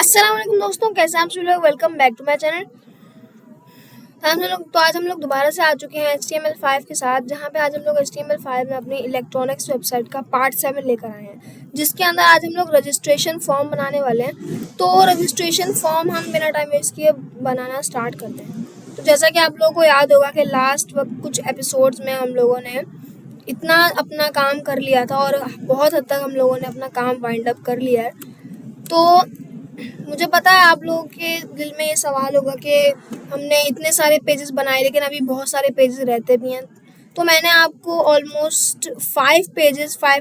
अस्सलाम वालेकुम दोस्तों, कैसे हैं आप सभी लोग। Welcome back to my channel. आज हम लोग दोबारा से आ चुके हैं HTML5 के साथ, जहां पे आज हम लोग HTML5 में अपनी इलेक्ट्रॉनिक्स वेबसाइट का पार्ट 7 लेकर आए हैं, जिसके अंदर आज हम लोग रजिस्ट्रेशन फॉर्म बनाने वाले हैं। तो रजिस्ट्रेशन फॉर्म हम बिना टाइम वेस्ट किए बनाना स्टार्ट करते हैं। तो जैसा कि आप लोगों को याद होगा कि लास्ट वक्त कुछ एपिसोड्स में हम लोगों ने इतना अपना काम कर लिया था और बहुत हद तक हम लोगों ने अपना काम वाइंड अप कर लिया है। तो मुझे पता है आप लोगों के दिल में ये सवाल होगा कि हमने इतने सारे पेजेस बनाए लेकिन अभी बहुत सारे पेजेस रहते भी हैं। तो मैंने आपको ऑलमोस्ट 5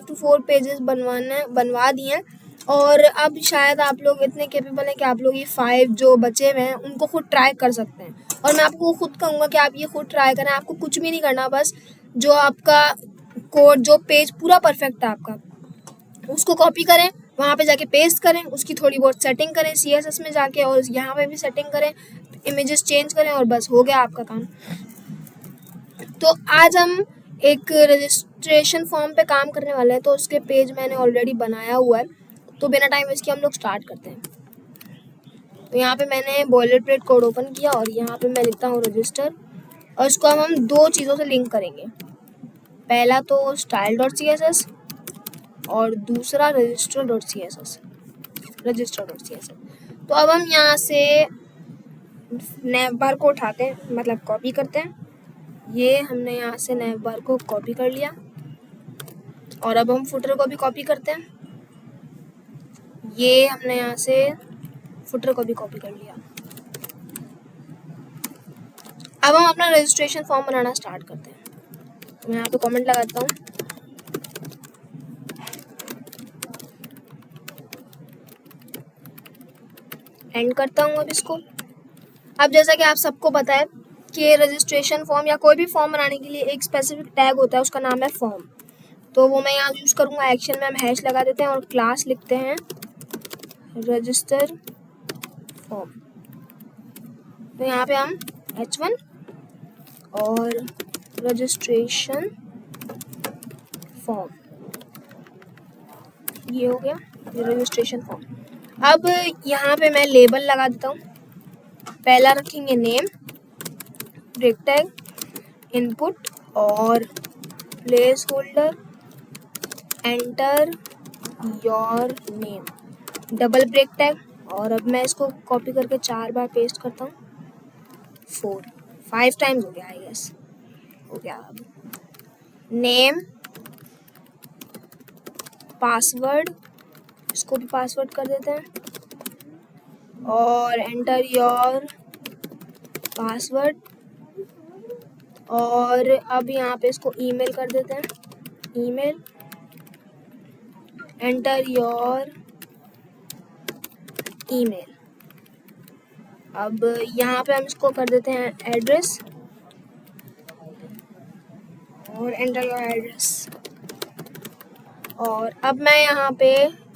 to 4 पेजेस बनवा दिए हैं। और अब शायद आप लोग इतने कैपेबल हैं कि आप लोग ये 5 जो बचे हुए हैं उनको खुद ट्राई कर सकते हैं। और मैं आपको खुद कहूँगा कि आप ये खुद ट्राई करें। आपको कुछ भी नहीं करना, बस जो आपका कोड, जो पेज पूरा परफेक्ट है आपका, उसको कॉपी करें, वहाँ पे जाके पेस्ट करें, उसकी थोड़ी बहुत सेटिंग करें CSS में जाके, और यहाँ पे भी सेटिंग करें, इमेजेस चेंज करें, और बस हो गया आपका काम। तो आज हम एक रजिस्ट्रेशन फॉर्म पे काम करने वाले हैं। तो उसके पेज मैंने ऑलरेडी बनाया हुआ है। तो बिना टाइम वेस्ट किए हम लोग स्टार्ट करते हैं। तो यहाँ पे मैंने बॉयलरप्लेट कोड ओपन किया और यहाँ पे मैं लिखता हूँ रजिस्टर, और इसको हम दो चीज़ों से लिंक करेंगे। पहला तो style.css और दूसरा register.css। तो अब हम यहाँ से नैव बार को उठाते हैं, मतलब कॉपी करते हैं। ये हमने यहाँ से नैव बार को कॉपी कर लिया, और अब हम फुटर को भी कॉपी करते हैं। ये हमने यहाँ से फुटर को भी कॉपी कर लिया। अब हम अपना रजिस्ट्रेशन फॉर्म बनाना स्टार्ट करते हैं। तो मैं यहाँ पे कमेंट लगाता हूँ, एंड करता हूँ अब इसको। अब जैसा कि आप सबको पता है कि रजिस्ट्रेशन फॉर्म या कोई भी फॉर्म बनाने के लिए एक स्पेसिफिक टैग होता है, उसका नाम है फॉर्म। तो वो मैं यहाँ यूज़ करूँगा। एक्शन में हम हैश लगा देते हैं और क्लास लिखते हैं रजिस्टर फॉर्म। तो यहाँ पे हम h1 और रजिस्ट्रेशन फॉर्म, ये हो गया रजिस्ट्रेशन फॉर्म। अब यहाँ पे मैं लेबल लगा देता हूँ। पहला रखेंगे नेम, ब्रेक टैग, इनपुट और placeholder, enter your name, double break tag. और अब मैं इसको कॉपी करके 4 बार पेस्ट करता हूँ। 5 टाइम्स हो गया, आई गेस हो गया। अब नेम, पासवर्ड, इसको भी पासवर्ड कर देते हैं, और एंटर योर पासवर्ड। और अब यहाँ पे इसको ईमेल कर देते हैं, ईमेल, एंटर योर ईमेल। अब यहाँ पे हम इसको कर देते हैं एड्रेस, और एंटर योर एड्रेस। और अब मैं यहाँ पे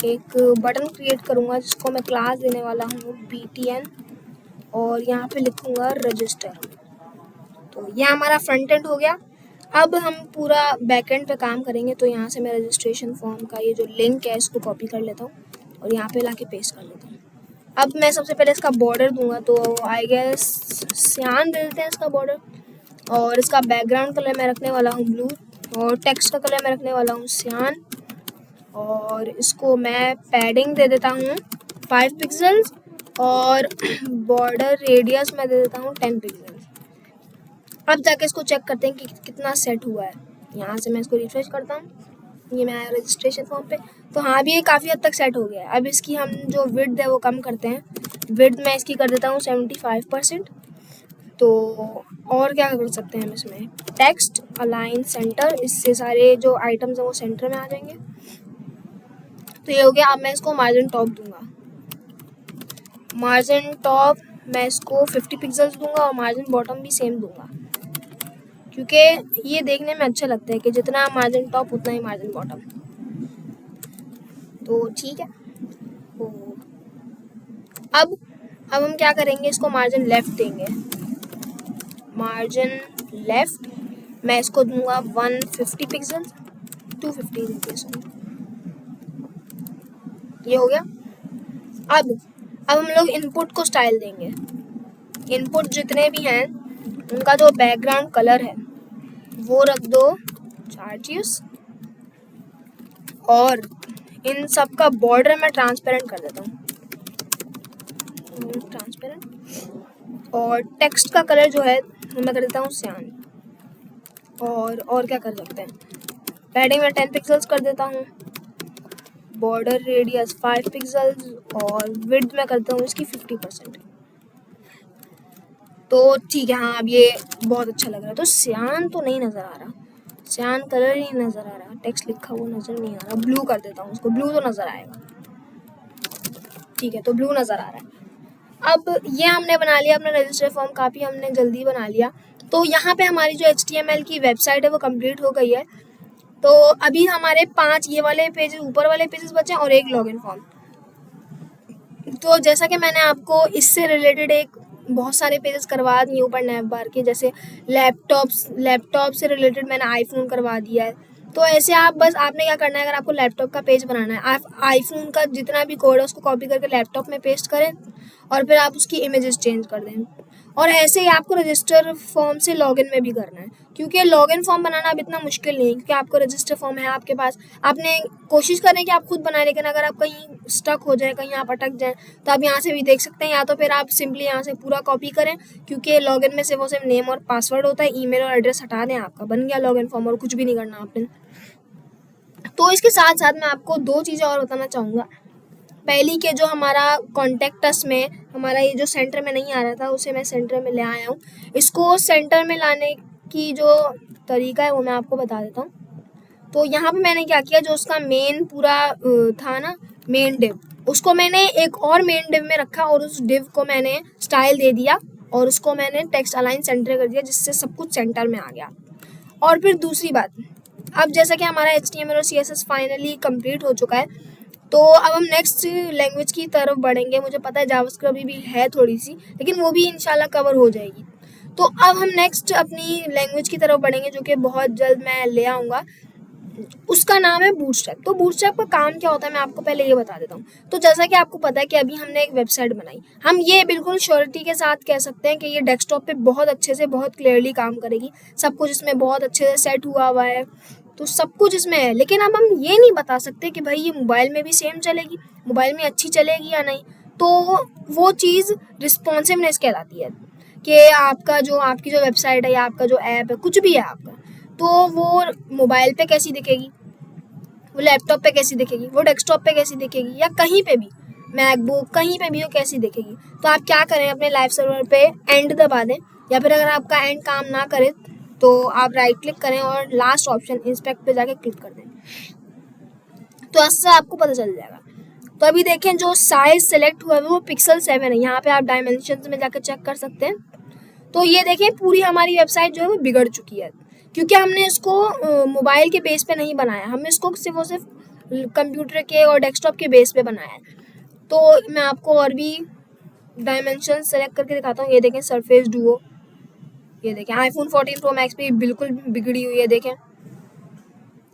एक बटन क्रिएट करूँगा जिसको मैं क्लास देने वाला हूँ btn, और यहाँ पे लिखूँगा रजिस्टर। तो यह हमारा फ्रंट एंड हो गया। अब हम पूरा बैक एंड पे काम करेंगे। तो यहाँ से मैं रजिस्ट्रेशन फॉर्म का ये जो लिंक है इसको कॉपी कर लेता हूँ और यहाँ पे लाके पेस्ट कर लेता हूँ। अब मैं सबसे पहले इसका बॉर्डर दूंगा, तो आई गेस सियान दे देते हैं इसका बॉर्डर। और इसका बैकग्राउंड कलर मैं रखने वाला हूँ ब्लू, और टेक्स्ट का कलर मैं रखने वाला हूँ सियान। और इसको मैं पैडिंग दे देता हूँ 5 पिक्सल्स, और बॉर्डर रेडियस मैं दे देता हूँ 10 पिक्सल्स। अब जाके इसको चेक करते हैं कि कितना सेट हुआ है। यहाँ से मैं इसको रिफ्रेश करता हूँ, ये मैं आया रजिस्ट्रेशन फॉर्म पे। तो हाँ, भी ये काफ़ी हद तक सेट हो गया है। अब इसकी हम जो विड्थ है वो कम करते हैं। विड्थ मैं इसकी कर देता हूँ 75%। तो और क्या कर सकते हैं हम इसमें, टेक्स्ट अलाइन सेंटर, इससे सारे जो आइटम्स हैं वो सेंटर में आ जाएंगे। तो ये हो गया। अब मैं इसको मार्जिन टॉप दूंगा। मार्जिन टॉप मैं इसको 50 पिक्सल्स दूंगा, और मार्जिन बॉटम भी सेम दूंगा, क्योंकि ये देखने में अच्छा लगता है कि जितना मार्जिन टॉप उतना ही मार्जिन बॉटम। तो ठीक है। तो अब हम क्या करेंगे, इसको मार्जिन लेफ्ट देंगे। मार्जिन लेफ्ट मैं इसको दूंगा 150 पिक्सल्स, 250 ये हो गया। अब अब हम लोग इनपुट को स्टाइल देंगे। इनपुट जितने भी हैं उनका जो बैकग्राउंड कलर है वो रख दो चार्जियस, और इन सब का बॉर्डर मैं ट्रांसपेरेंट कर देता हूँ, ट्रांसपेरेंट। और टेक्स्ट का कलर जो है मैं कर देता हूँ सियान। और क्या कर सकते हैं, पैडिंग में 10 पिक्सल्स कर देता हूँ, बॉर्डर रेडियस 5 पिक्सल्स, और विड्थ में करता हूँ इसकी 50%। तो ठीक है, हाँ अब ये बहुत अच्छा लग रहा है। तो सियान तो नहीं नज़र आ रहा, सियान कलर ही नज़र आ रहा, टेक्स्ट लिखा हुआ नज़र नहीं आ रहा। ब्लू कर देता हूँ उसको, ब्लू तो नज़र आएगा। ठीक है, तो ब्लू नज़र आ रहा है। अब ये हमने बना लिया अपना रजिस्टर फॉर्म, काफ़ी हमने जल्दी बना लिया। तो यहाँ पे हमारी जो HTML की वेबसाइट है वो कंप्लीट हो गई है। तो अभी हमारे 5 ये वाले पेजेस, ऊपर वाले पेजेस बचे और एक लॉगिन फॉर्म। तो जैसा कि मैंने आपको इससे रिलेटेड एक बहुत सारे पेजेस करवा दिए ऊपर नैप बार के, जैसे लैपटॉप से रिलेटेड मैंने आईफोन करवा दिया है। तो ऐसे आप बस आपने क्या करना है, अगर आपको लैपटॉप का पेज बनाना है, आप आईफोन का जितना भी कोड है उसको कॉपी करके लैपटॉप में पेस्ट करें और फिर आप उसकी इमेजेस चेंज कर दें। और ऐसे ही आपको रजिस्टर फॉर्म से लॉगिन में भी करना है, क्योंकि लॉगिन फॉर्म बनाना अब इतना मुश्किल नहीं है, क्योंकि आपको रजिस्टर फॉर्म है आपके पास। आपने कोशिश करें कि आप खुद बनाएं, लेकिन अगर आप कहीं स्टक हो जाए, कहीं आप अटक जाएं, तो आप यहाँ से भी देख सकते हैं, या तो फिर आप सिंपली यहाँ से पूरा कॉपी करें, क्योंकि लॉगिन में से वो सिर्फ नेम और पासवर्ड होता है, ईमेल और एड्रेस हटा दें, आपका बन गया लॉगिन फॉर्म और कुछ भी नहीं करना आपने। तो इसके साथ साथ मैं आपको 2 चीज़ें और बताना चाहूँगा। पहली के जो हमारा कॉन्टेक्ट अस में हमारा ये जो सेंटर में नहीं आ रहा था, उसे मैं सेंटर में ले आया हूँ। इसको सेंटर में लाने की जो तरीका है वो मैं आपको बता देता हूँ। तो यहाँ पे मैंने क्या किया, जो उसका मेन पूरा था ना, मेन डिव, उसको मैंने एक और मेन डिव में रखा और उस डिव को मैंने स्टाइल दे दिया और उसको मैंने टेक्स्ट अलाइन सेंटर कर दिया, जिससे सब कुछ सेंटर में आ गया। और फिर दूसरी बात, अब जैसा कि हमारा HTML और CSS फाइनली कंप्लीट हो चुका है, तो अब हम नेक्स्ट लैंग्वेज की तरफ बढ़ेंगे। मुझे पता है जावास्क्रिप्ट अभी भी है थोड़ी सी, लेकिन वो भी इंशाल्लाह कवर हो जाएगी। तो अब हम नेक्स्ट अपनी लैंग्वेज की तरफ बढ़ेंगे, जो कि बहुत जल्द मैं ले आऊँगा। उसका नाम है बूटस्ट्रैप। तो बूटस्ट्रैप का काम क्या होता है मैं आपको पहले ये बता देता हूँ। तो जैसा कि आपको पता है कि अभी हमने एक वेबसाइट बनाई, हम ये बिल्कुल श्योरिटी के साथ कह सकते हैं कि ये डेस्कटॉप पे बहुत अच्छे से, बहुत क्लियरली काम करेगी। सब कुछ इसमें बहुत अच्छे से सेट हुआ है, तो सब कुछ इसमें है। लेकिन अब हम ये नहीं बता सकते कि भाई ये मोबाइल में भी सेम चलेगी, मोबाइल में अच्छी चलेगी या नहीं। तो वो चीज़ रिस्पॉन्सिवनेस कहलाती है, कि आपकी जो वेबसाइट है या आपका जो ऐप है, कुछ भी है आपका, तो वो मोबाइल पे कैसी दिखेगी, वो लैपटॉप पे कैसी दिखेगी, वो डेस्कटॉप पे कैसी दिखेगी, या कहीं पे भी मैकबुक कहीं पे भी वो कैसी दिखेगी। तो आप क्या करें, अपने लाइव सर्वर पे एंड दबा दें, या फिर अगर आपका एंड काम ना करे तो आप राइट क्लिक करें और लास्ट ऑप्शन इंस्पेक्ट पे जाके क्लिक कर दें, तो इससे आपको पता चल जाएगा। तो अभी देखें, जो साइज सेलेक्ट हुआ है वो पिक्सल 7 है। यहाँ पे आप डायमेंशन में जाकर चेक कर सकते हैं। तो ये देखें, पूरी हमारी वेबसाइट जो है वो बिगड़ चुकी है, क्योंकि हमने इसको मोबाइल के बेस पे नहीं बनाया, हमने इसको सिर्फ कंप्यूटर के और डेस्कटॉप के बेस पे बनाया है। तो मैं आपको और भी डायमेंशन सेलेक्ट करके दिखाता हूँ। ये देखें, सरफेस डुओ, ये देखें आईफोन 14 प्रो मैक्स पे बिल्कुल बिगड़ी हुई है। देखें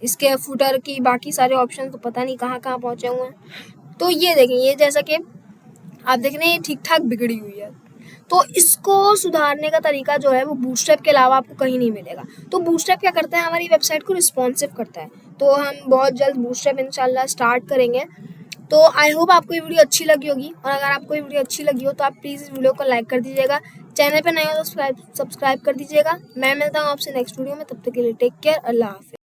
इसके फुटर की बाकी सारे ऑप्शन तो पता नहीं कहाँ कहाँ पहुँचे हुए हैं। तो ये देखें, ये जैसा कि आप देख रहे हैं ठीक ठाक बिगड़ी हुई है। तो इसको सुधारने का तरीका जो है वो बूटस्ट्रैप के अलावा आपको कहीं नहीं मिलेगा। तो बूटस्ट्रैप क्या करता है, हमारी वेबसाइट को रिस्पॉन्सिव करता है। तो हम बहुत जल्द बूटस्ट्रैप इंशाल्लाह स्टार्ट करेंगे। तो आई होप आपको ये वीडियो अच्छी लगी होगी, और अगर आपको ये वीडियो अच्छी लगी हो तो आप प्लीज़ इस वीडियो को लाइक कर दीजिएगा, चैनल पर नए हो तो सब्सक्राइब कर दीजिएगा। मैं मिलता हूँ आपसे नेक्स्ट वीडियो में, तब तक के लिए टेक केयर, अल्लाह हाफिज़।